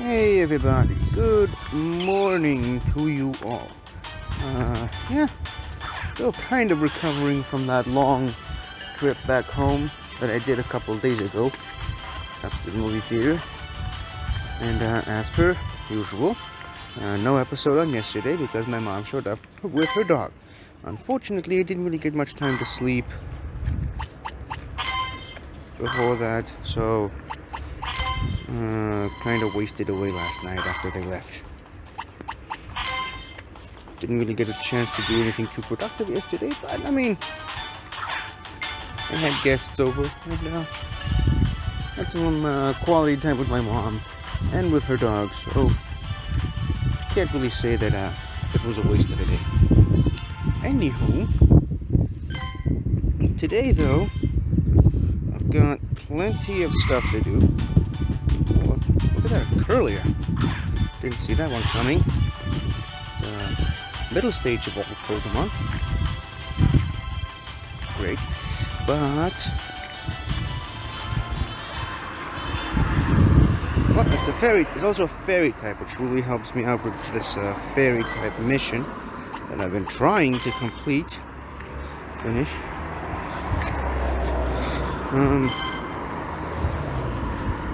Hey everybody, good morning to you all. Yeah, still kind of recovering from that long trip back home that I did a couple days ago after the movie theater. And as per usual, no episode on yesterday because my mom showed up with her dog. Unfortunately, I didn't really get much time to sleep before that, so kind of wasted away last night after they left. Didn't really get a chance to do anything too productive yesterday, but I mean, I had guests over and had some quality time with my mom and with her dog, so can't really say that it was a waste of a day. Anywho, today though, I've got plenty of stuff to do. Oh, look at that curlier. Didn't see that one coming. The middle stage of all Pokemon. Great. But well, it's also a fairy type, which really helps me out with this fairy type mission that I've been trying to finish.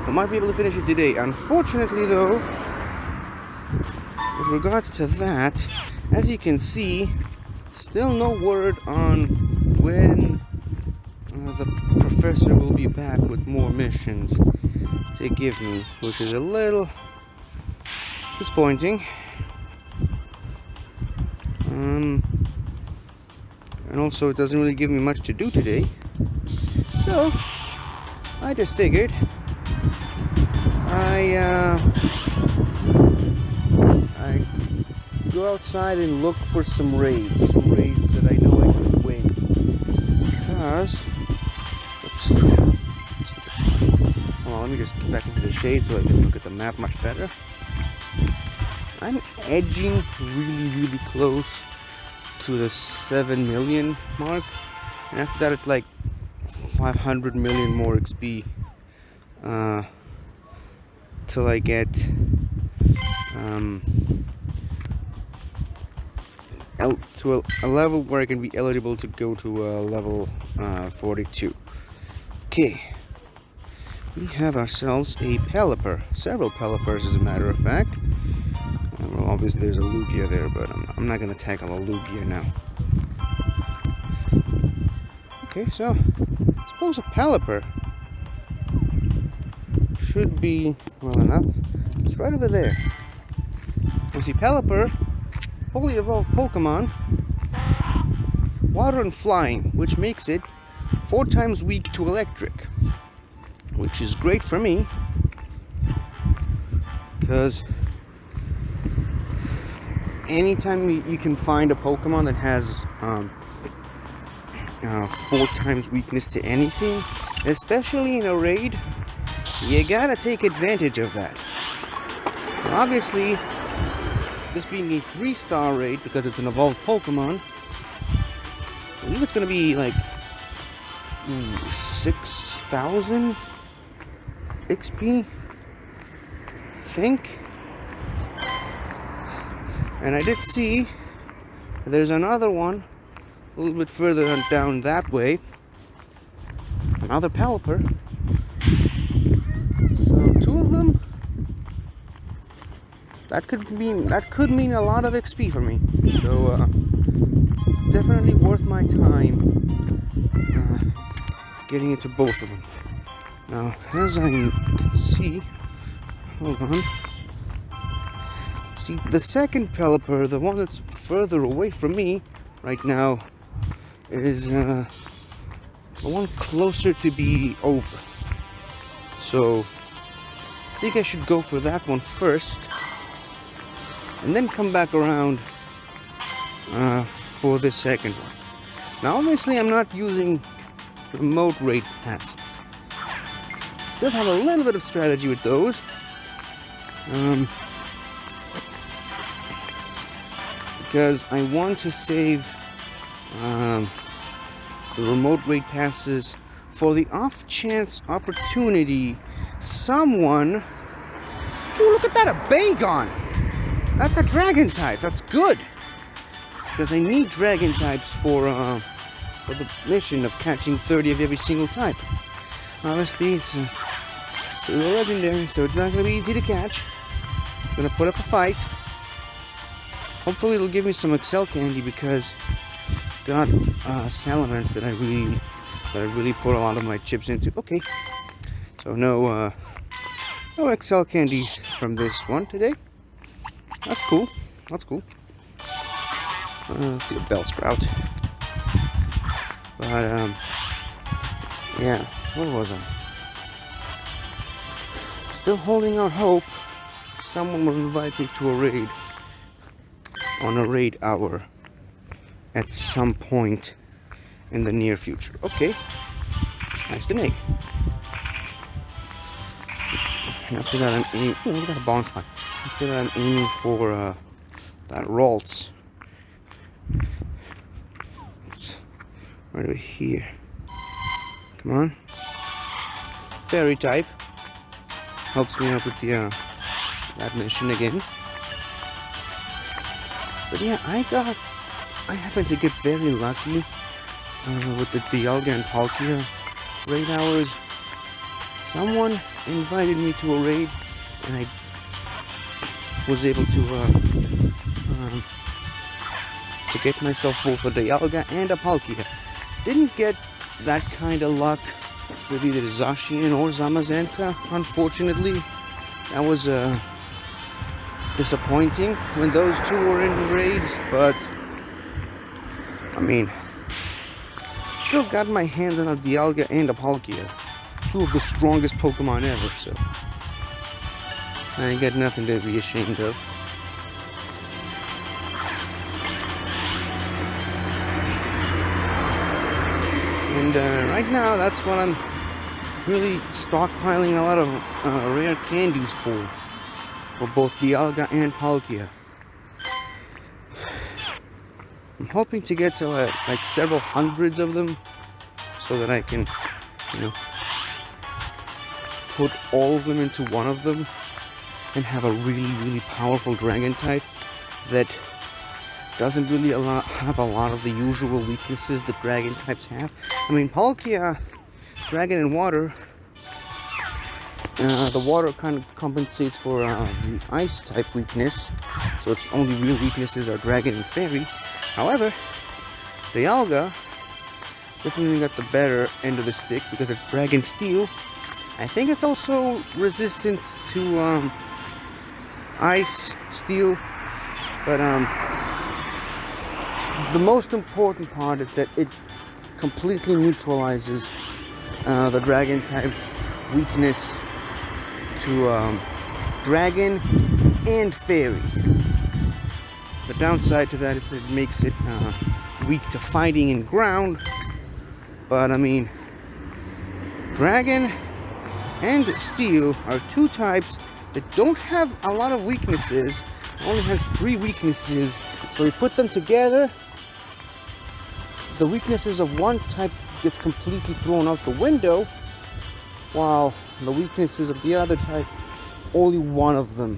I might be able to finish it today. Unfortunately, though, with regards to that, as you can see, still no word on when the professor will be back with more missions to give me, which is a little disappointing. And also, it doesn't really give me much to do today. So, I just figured I go outside and look for some raids that I know I can win. Because, hold on, let me just get back into the shade so I can look at the map much better. I'm edging really close to the 7 million mark, and after that it's like 500 million more XP till I get to a level where I can be eligible to go to level 42. Okay, we have ourselves a Pelipper, several Pelipers as a matter of fact. Well, obviously there's a Lugia there, but I'm not going to tackle a Lugia now. Okay, so I suppose a Pelipper should be well enough. It's right over there. You see, Pelipper, fully evolved Pokemon, water and flying, which makes it 4 times weak to electric, which is great for me because anytime you can find a Pokemon that has 4 times weakness to anything, especially in a raid, you gotta take advantage of that. Now, obviously, this being a 3-star raid because it's an evolved Pokemon, I believe it's gonna be like 6,000 XP, I think. And I did see there's another one a little bit further down that way, another Pelipper. So 2 of them, that could mean a lot of XP for me. So it's definitely worth my time getting into both of them. Now, as I can see, hold on. See, the second Pelipper, the one that's further away from me right now, is the one closer to be over. So, I think I should go for that one first, and then come back around for the second one. Now, obviously, I'm not using remote raid passes. Still have a little bit of strategy with those. Because I want to save the remote raid passes for the off chance opportunity someone... Oh, look at got a Bagon! That's a dragon type, that's good! Because I need dragon types for the mission of catching 30 of every single type. Obviously, it's still legendary, so it's not going to be easy to catch. I'm going to put up a fight. Hopefully it'll give me some Excel candy because I've got salamence that I really put a lot of my chips into. Okay, so no Excel candies from this one today. That's cool. That's cool. Let's see a bell sprout. But yeah, where was I? Still holding out hope someone will invite me to a raid on a raid hour at some point in the near future. Okay, nice to make. After that, I'm aiming. Oh, we got a bonfire. After that, I'm aiming for that Ralts. Right over here. Come on. Fairy type. Helps me out with the that mission again. But yeah, I happened to get very lucky with the Dialga and Palkia raid hours. Someone invited me to a raid, and I was able to get myself both a Dialga and a Palkia. Didn't get that kind of luck with either Zacian or Zamazenta, unfortunately. That was disappointing when those two were in raids, but I mean, still got my hands on a Dialga and a Palkia. Two of the strongest Pokemon ever, so I ain't got nothing to be ashamed of. And right now, that's what I'm really stockpiling a lot of rare candies for both Dialga and Palkia. I'm hoping to get to like several hundreds of them, so that I can, you know, put all of them into one of them and have a really powerful dragon type that doesn't really have a lot of the usual weaknesses that dragon types have. I mean, Palkia, dragon and water, the water kind of compensates for the ice type weakness, so its only real weaknesses are dragon and fairy. However, Dialga definitely got the better end of the stick because it's dragon steel. I think it's also resistant to ice, steel, but the most important part is that it completely neutralizes the dragon type's weakness to dragon and fairy. The downside to that is that it makes it weak to fighting in ground, but I mean, dragon and steel are two types that don't have a lot of weaknesses. It only has 3 weaknesses, so we put them together. The weaknesses of one type gets completely thrown out the window, while the weaknesses of the other type, only one of them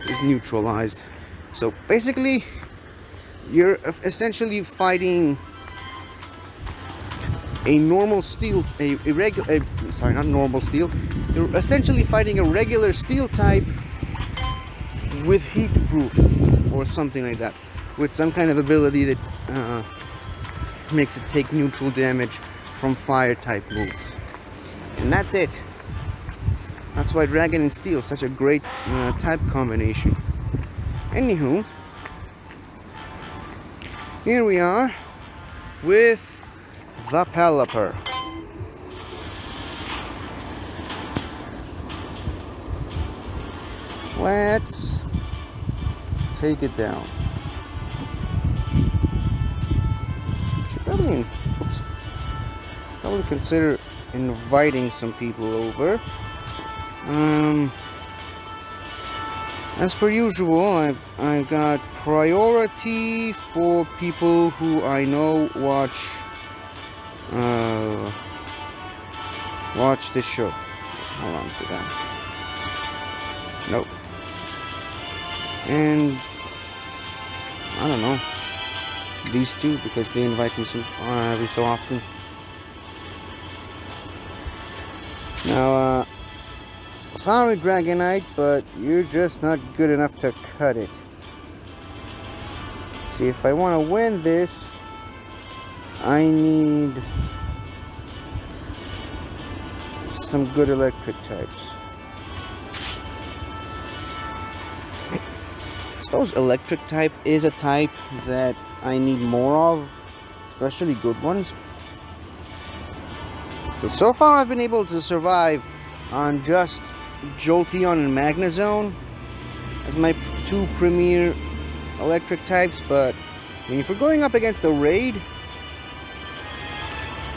is neutralized. So basically, you're essentially fighting a normal steel, sorry, not normal steel. You're essentially fighting a regular steel type with heat proof or something like that, with some kind of ability that makes it take neutral damage from fire type moves. And that's it. That's why dragon and steel is such a great type combination. Anywho, here we are with the Pelipper. Let's take it down. Should probably consider inviting some people over. As per usual, I've got priority for people who I know watch this show. Hold on to that. Nope. And I don't know. These two, because they invite me every so often. Now, sorry, Dragonite, but you're just not good enough to cut it. See, if I want to win this, I need some good electric types. I suppose electric type is a type that I need more of, especially good ones. But so far I've been able to survive on just Jolteon and Magnezone as my two premier electric types, but I mean, if we're going up against a raid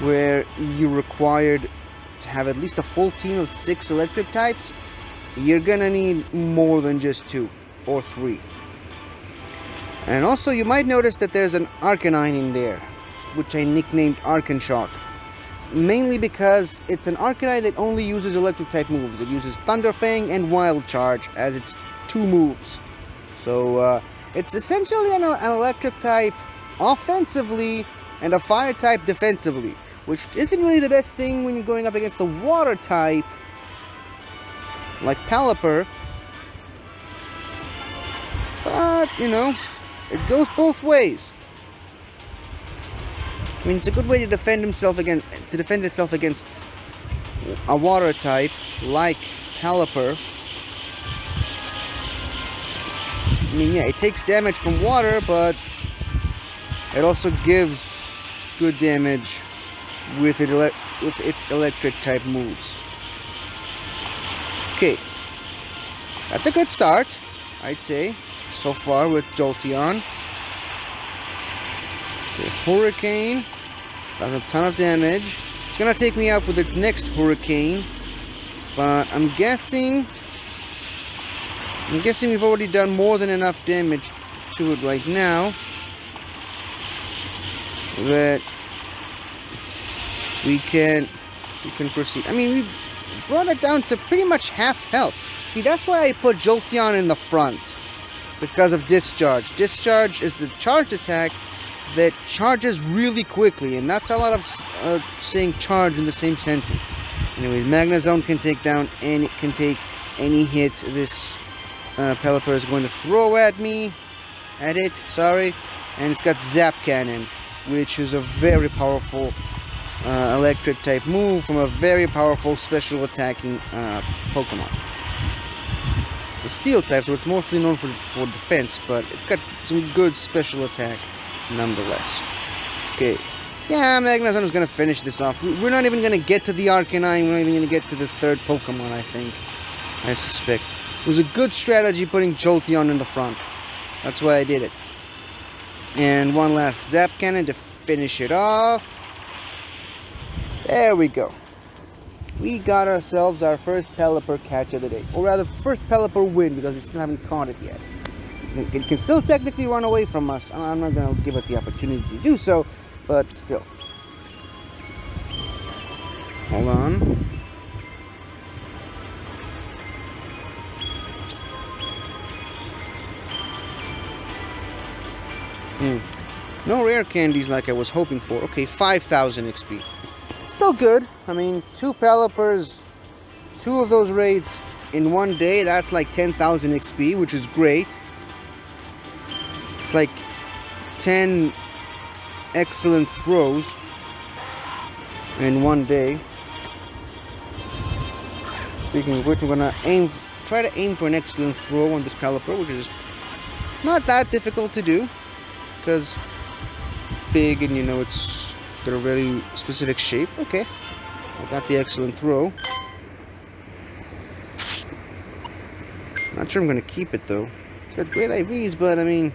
where you're required to have at least a full team of 6 electric types, you're gonna need more than just 2 or 3. And also you might notice that there's an Arcanine in there, which I nicknamed Arcanshock. Mainly because it's an Arcanine that only uses electric type moves. It uses Thunder Fang and Wild Charge as its 2 moves. So it's essentially an electric type offensively and a fire type defensively, which isn't really the best thing when you're going up against a water type like Pelipper. But, you know, it goes both ways. I mean, it's a good way to defend itself against a water type like Pelipper. I mean, yeah, it takes damage from water, but it also gives good damage with its electric type moves. Okay, that's a good start, I'd say, so far with Jolteon. Okay, Hurricane does a ton of damage. It's gonna take me out with its next Hurricane, but I'm guessing we've already done more than enough damage to it right now that we can proceed. I mean, we brought it down to pretty much half health. See, that's why I put Jolteon in the front, because of Discharge. Discharge is the charged attack that charges really quickly, and that's a lot of saying charge in the same sentence. Anyways, Magnezone can take any hit this Pelipper is going to throw at it, sorry. And it's got Zap Cannon, which is a very powerful electric type move from a very powerful special attacking Pokemon. It's a steel type, so it's mostly known for defense, but it's got some good special attack nonetheless. Okay, yeah, Magnezone is going to finish this off. We're not even going to get to the Arcanine. We're not even going to get to the third Pokemon, I suspect. It was a good strategy putting Jolteon in the front. That's why I did it. And one last Zap Cannon to finish it off. There we go. We got ourselves our first Pelipper catch of the day. Or rather, first Pelipper win, because we still haven't caught it yet. It can still technically run away from us. I'm not going to give it the opportunity to do so, but still. Hold on. No rare candies like I was hoping for. Okay, 5,000 XP. Still good. I mean, 2 Pelippers, 2 of those raids in one day, that's like 10,000 XP, which is great. It's like 10 excellent throws in one day. Speaking of which, I'm gonna try to aim for an excellent throw on this Pelipper, which is not that difficult to do, because it's big and, you know, it's got a very specific shape. Okay, I got the excellent throw. Not sure I'm going to keep it though. It's got great IVs, but I mean,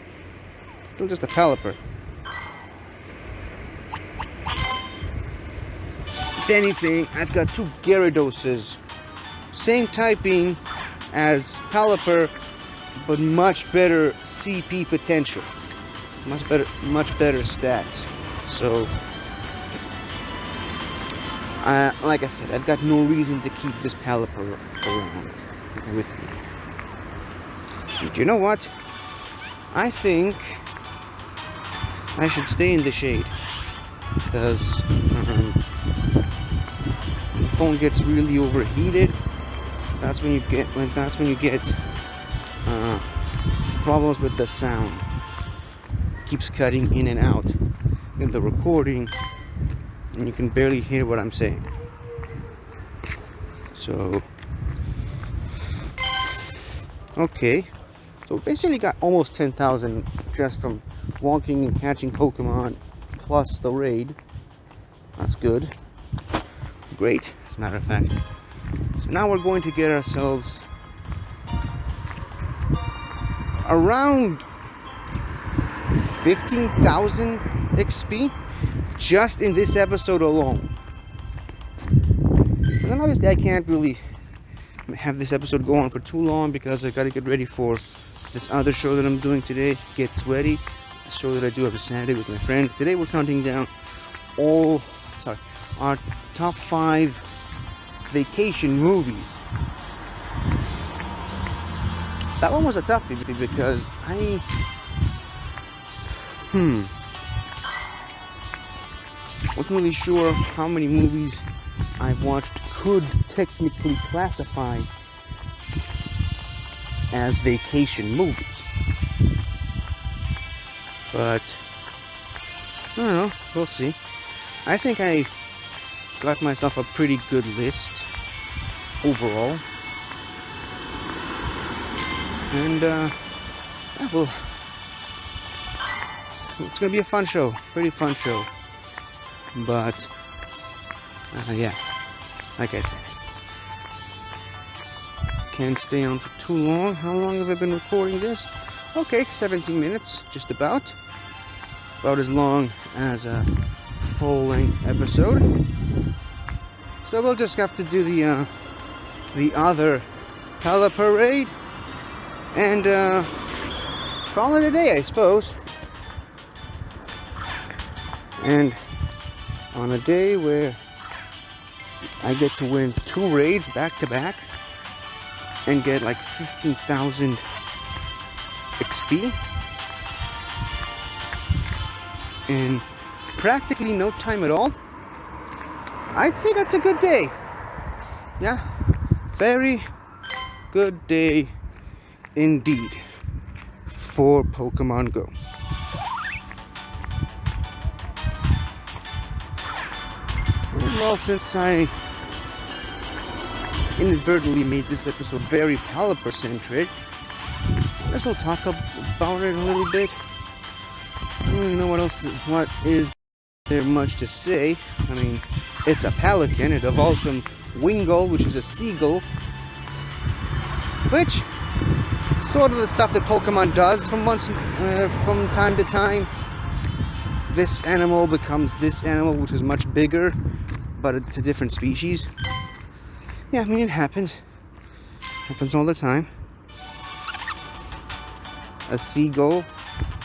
it's still just a Pelipper. If anything, I've got 2 Gyarados. Same typing as Pelipper, but much better CP potential. Much better stats. So, like I said, I've got no reason to keep this Pelipper around with me. But you know what? I think I should stay in the shade, because the phone gets really overheated. That's when you get problems with the sound. It keeps cutting in and out in the recording, and you can barely hear what I'm saying. So, okay. So basically got almost 10,000 just from walking and catching Pokemon, plus the raid. That's good. Great, as a matter of fact. So now we're going to get ourselves around 15,000 XP just in this episode alone. And then obviously I can't really have this episode go on for too long, because I gotta get ready for this other show that I'm doing today, Get Sweaty, a show that I do every Saturday with my friends. Today we're counting down our top 5 vacation movies. That one was a toughie because I wasn't really sure how many movies I've watched could technically classify as vacation movies. But I don't know, we'll see. I think I got myself a pretty good list overall. And well, it's gonna be a fun show, pretty fun show. But yeah, like I said, can't stay on for too long. How long have I been recording this? Okay, 17 minutes, just about as long as a full-length episode. So we'll just have to do the other Pala Parade and call it a day, I suppose. And on a day where I get to win 2 raids back to back and get like 15,000 XP in practically no time at all, I'd say that's a good day. Yeah, very good day indeed for Pokemon Go. Well, since I inadvertently made this episode very Pelipper-centric, I guess we'll talk about it a little bit. I don't really know what is there much to say. I mean, it's a Pelican. It evolves from Wingull, which is a seagull, which is sort of the stuff that Pokemon does from time to time. This animal becomes this animal, which is much bigger, but it's a different species. Yeah, I mean, it happens. Happens all the time. A seagull,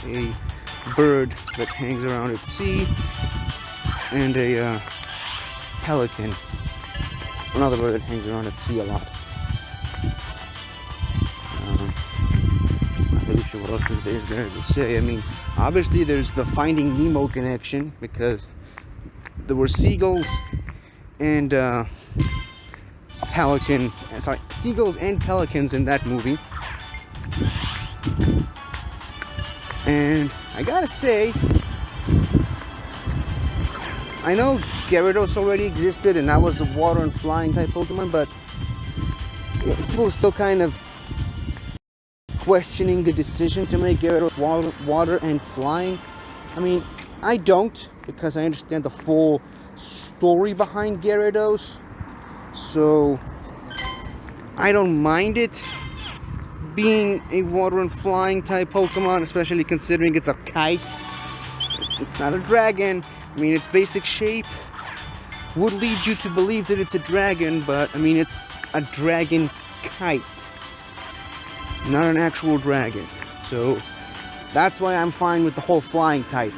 a bird that hangs around at sea, and a pelican, another bird that hangs around at sea a lot. Not really sure what else is there to say. I mean, obviously there's the Finding Nemo connection, because there were seagulls and seagulls and pelicans in that movie. And I gotta say, I know Gyarados already existed and that was a water and flying type Pokemon, but people are still kind of questioning the decision to make Gyarados water and flying. I mean, I don't, because I understand the full story behind Gyarados, so I don't mind it being a water and flying type Pokemon, especially considering it's a kite. It's not a dragon. I mean, its basic shape would lead you to believe that it's a dragon, but I mean, it's a dragon kite, not an actual dragon. So that's why I'm fine with the whole flying type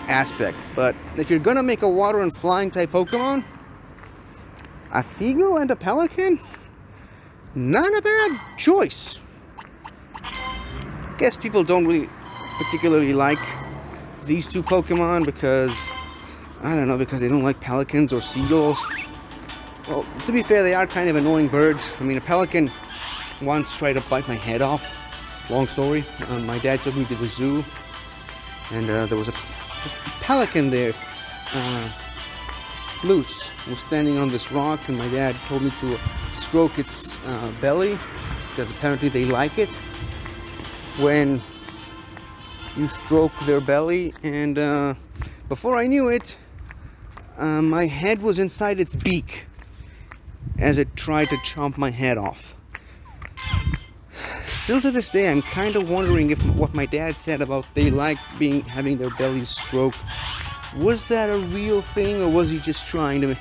aspect. But if you're gonna make a water and flying type Pokemon, a seagull and a pelican, not a bad choice. guess people don't really particularly like these two Pokemon because, I don't know, because they don't like pelicans or seagulls. Well, to be fair, they are kind of annoying birds. I mean, a pelican once tried to bite my head off. Long story. My dad took me to the zoo, and there was just a pelican there, loose. It was standing on this rock, and my dad told me to stroke its belly, because apparently they like it when you stroke their belly. And before I knew it, my head was inside its beak as it tried to chomp my head off. Still to this day, I'm kind of wondering if what my dad said about they like having their bellies stroked, was that a real thing, or was he just trying to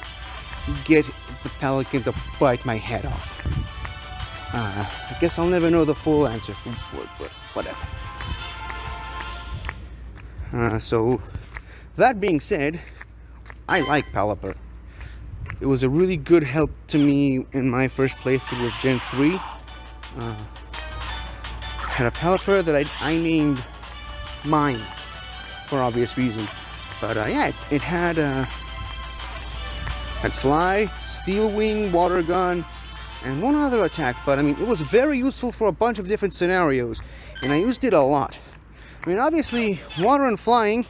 get the pelican to bite my head off? I guess I'll never know the full answer, but whatever. So, that being said, I like Pelipper. It was a really good help to me in my first playthrough with Gen 3. Had a Pelipper that I named mine, for obvious reason. But yeah, it had Fly, Steel Wing, Water Gun, and one other attack. But I mean, it was very useful for a bunch of different scenarios, and I used it a lot. I mean, obviously, Water and Flying,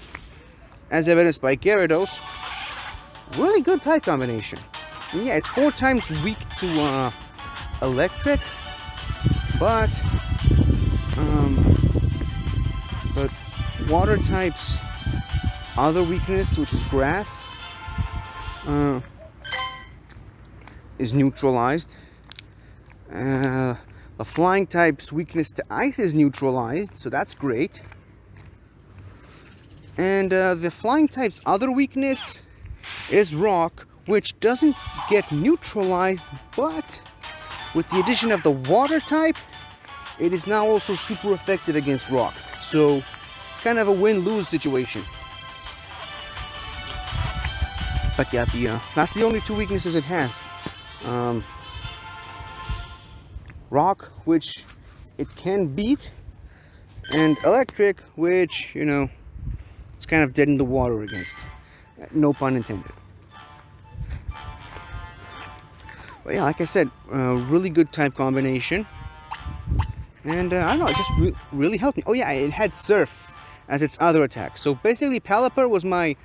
as evidenced by Gyarados, really good type combination. And yeah, it's 4 times weak to Electric, but Water type's other weakness, which is Grass, is neutralized. The Flying type's weakness to Ice is neutralized, so that's great. And the Flying type's other weakness is Rock, which doesn't get neutralized, but with the addition of the Water type, it is now also super effective against Rock. So it's kind of a win-lose situation. But yeah, that's the only 2 weaknesses it has. Rock, which it can beat, and Electric, which, you know, it's kind of dead in the water against. No pun intended. But yeah, like I said, really good type combination. And I don't know, it just really helped me. Oh yeah, it had Surf as its other attack. So basically, Pelipper was my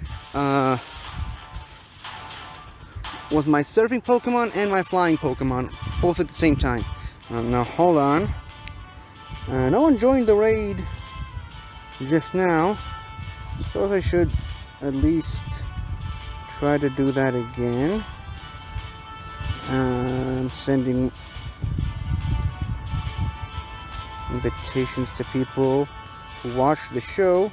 surfing Pokemon and my flying Pokemon, both at the same time. Now hold on. No one joined the raid just now. Suppose I should at least try to do that again. I'm sending invitations to people who watch the show,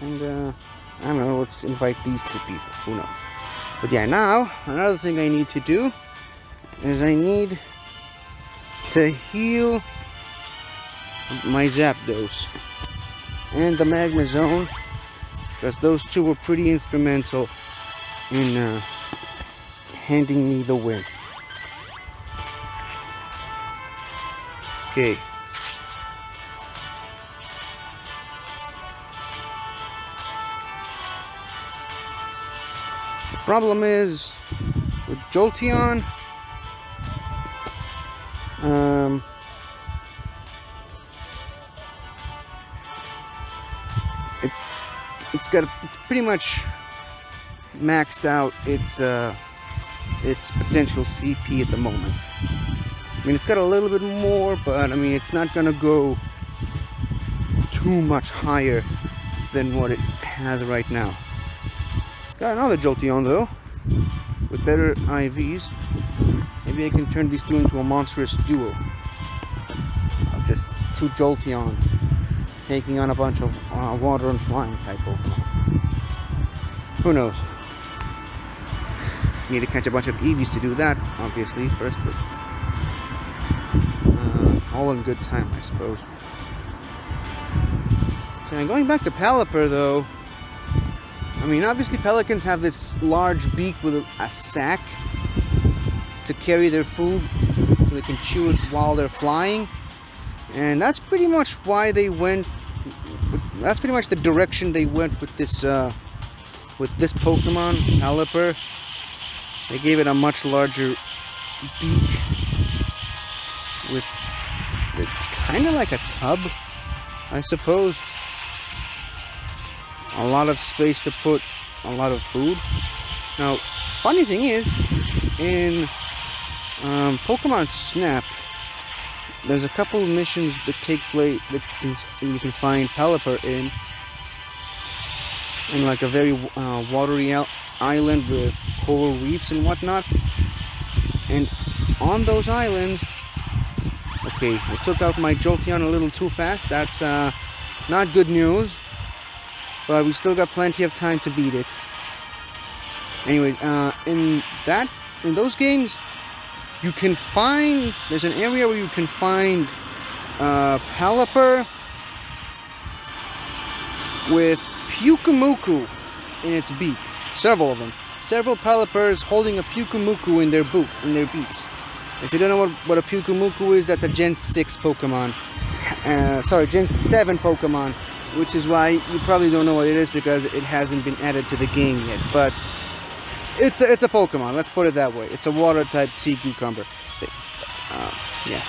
and I don't know, let's invite these 2 people, who knows. But yeah, now another thing I need to do is I need to heal my Zapdos and the Magma Zone, because those 2 were pretty instrumental in handing me the win. Okay. The problem is with Jolteon, it's pretty much maxed out its potential CP at the moment. I mean, it's got a little bit more, but I mean, it's not gonna go too much higher than what it has right now. Got another Jolteon though, with better IVs. Maybe I can turn these 2 into a monstrous duo of just 2 Jolteon taking on a bunch of Water and Flying type Pokemon. Who knows? Need to catch a bunch of Eevees to do that, obviously, first, but all in good time, I suppose. So going back to Pelipper, though, I mean, obviously Pelicans have this large beak with a sack to carry their food, so they can chew it while they're flying. And that's pretty much why they went. That's pretty much the direction they went with this Pokemon, Pelipper. They gave it a much larger beak with, it's kind of like a tub, I suppose. A lot of space to put a lot of food. Now, funny thing is, in Pokemon Snap, there's a couple of missions that take place that you can find Pelipper in like a very watery island with coral reefs and whatnot. And on those islands, okay, I took out my Jolteon a little too fast. That's not good news, but we still got plenty of time to beat it. Anyways, in those games, you can find, there's an area where you can find Pelipper with Pyukumuku in its beak. Several of them. Several Pelippers holding a Pyukumuku in their beaks. If you don't know what a Pyukumuku is, that's a Gen 6 Pokemon. Sorry, Gen 7 Pokemon, which is why you probably don't know what it is because it hasn't been added to the game yet. But it's a Pokemon, let's put it that way. It's a water-type sea cucumber. Yeah.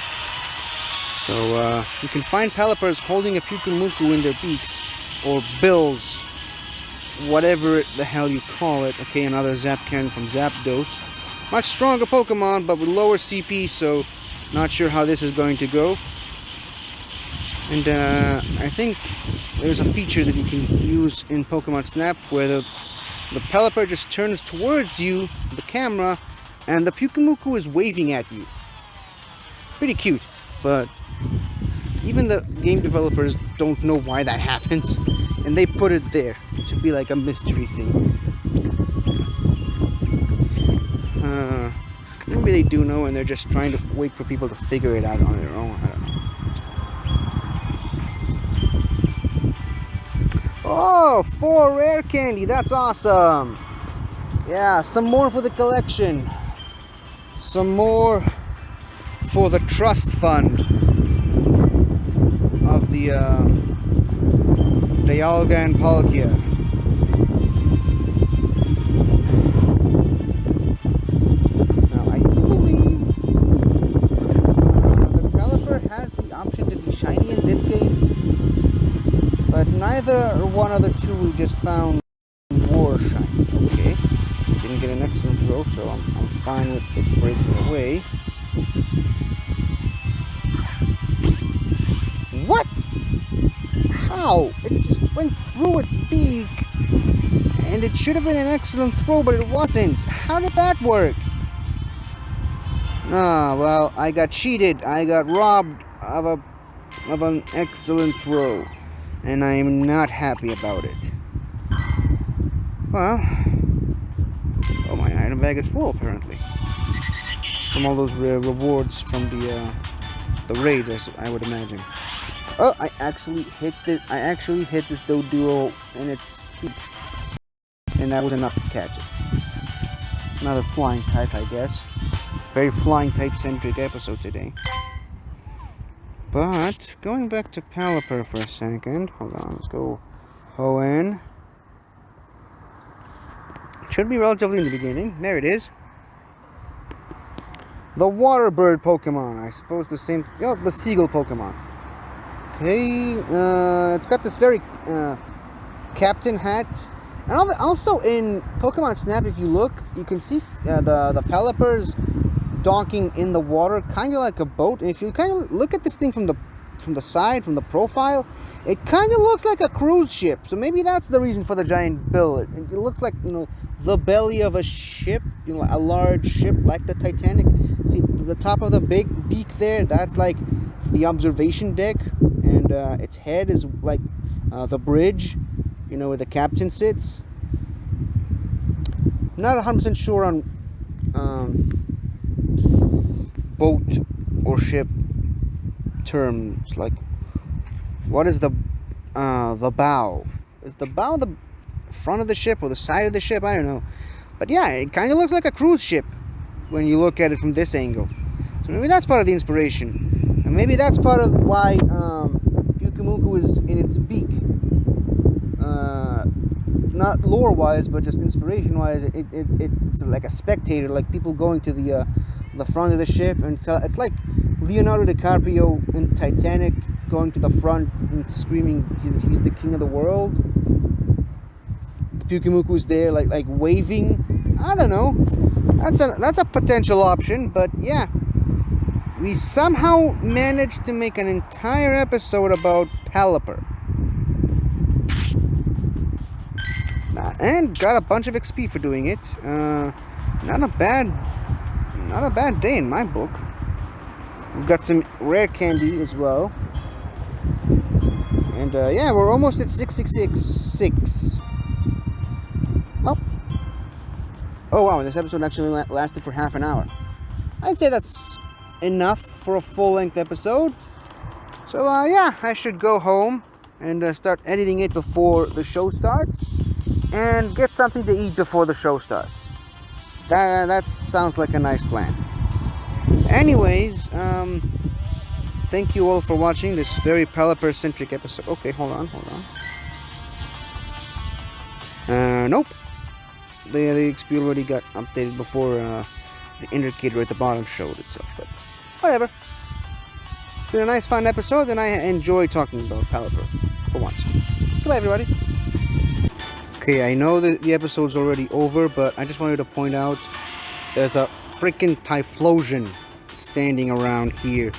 So you can find Pelippers holding a Pyukumuku in their beaks, or bills, whatever the hell you call it. Okay, another Zapcan from Zapdos. Much stronger Pokemon, but with lower CP, so not sure how this is going to go. And I think there's a feature that you can use in Pokemon Snap where the Pelipper just turns towards you, the camera, and the Pyukumuku is waving at you. Pretty cute, but even the game developers don't know why that happens, and they put it there to be like a mystery thing. Maybe they do know and they're just trying to wait for people to figure it out on their own. I don't know. Oh, 4 rare candy, that's awesome. Yeah, some more for the collection. Some more for the trust fund of the Dialga and Palkia. Now I do believe the Pelipper has the option to be shiny in this game, but neither one of the two we just found were shiny. Okay, didn't get an excellent throw, so I'm fine with it breaking away. What? How? It just went through its beak, and it should have been an excellent throw, but it wasn't. How did that work? Ah, well, I got cheated. I got robbed of an excellent throw, and I am not happy about it. Well, oh, my item bag is full apparently from all those rewards from the raids, I would imagine. Oh, I actually hit this Doduo in its feet, and that was enough to catch it. Another flying type, I guess. Very flying type centric episode today. But going back to Pelipper for a second. Hold on, let's go Hoenn. Should be relatively in the beginning. There it is. The water bird Pokemon. I suppose the same. Oh, the seagull Pokemon. Okay, it's got this very captain hat, and also in Pokemon Snap, if you look, you can see the Pelippers docking in the water, kind of like a boat. And if you kind of look at this thing from the side, from the profile, it kind of looks like a cruise ship. So maybe that's the reason for the giant bill. It looks like, you know, the belly of a ship, you know, a large ship like the Titanic. See the top of the big beak there? That's like the observation deck, and its head is like the bridge, you know, where the captain sits. Not 100% sure on boat or ship terms. Like, what is the bow? Is the bow the front of the ship or the side of the ship? I don't know. But yeah, it kind of looks like a cruise ship when you look at it from this angle. So maybe that's part of the inspiration. And maybe that's part of why Pyukumuku is in its beak. Not lore-wise, but just inspiration-wise. It's like a spectator, like people going to the front of the ship, and it's like Leonardo DiCaprio in Titanic going to the front and screaming he's the king of the world. The Pyukumuku's there, like waving. I don't know. That's a potential option, but yeah. We somehow managed to make an entire episode about Pelipper. And got a bunch of XP for doing it. Not a bad day in my book. We've got some rare candy as well. And yeah, we're almost at 6666. Oh wow, this episode actually lasted for half an hour. I'd say that's enough for a full-length episode. So yeah, I should go home and start editing it before the show starts, and get something to eat before the show starts. That sounds like a nice plan. Anyways, thank you all for watching this very Pelipper-centric episode. Okay, hold on. Nope. The XP already got updated before the indicator at the bottom showed itself, but whatever. It's been a nice, fun episode, and I enjoy talking about Pelipper for once. Goodbye, everybody. Okay, I know that the episode's already over, but I just wanted to point out there's a freaking Typhlosion standing around here,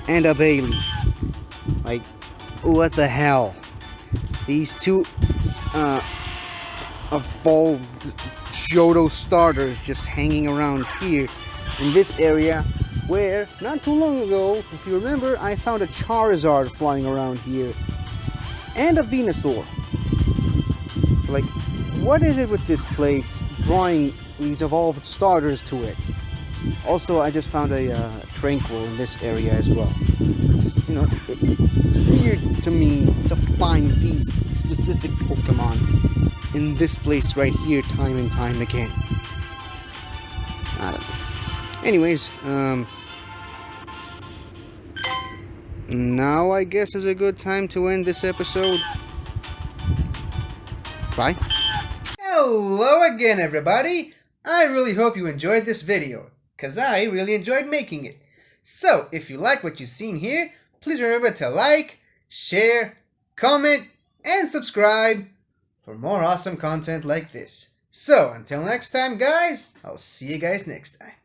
and a Bayleaf. Like, what the hell? These two evolved Johto starters just hanging around here in this area, where not too long ago, if you remember, I found a Charizard flying around here and a Venusaur. So like, what is it with this place drawing these evolved starters to it? Also, I just found a Tranquil in this area as well. Just, you know, it's weird to me to find these specific Pokemon in this place right here time and time again. I don't know. Anyways, now I guess is a good time to end this episode. Bye. Hello again, everybody. I really hope you enjoyed this video, because I really enjoyed making it. So, if you like what you've seen here, please remember to like, share, comment, and subscribe for more awesome content like this. So, until next time, guys, I'll see you guys next time.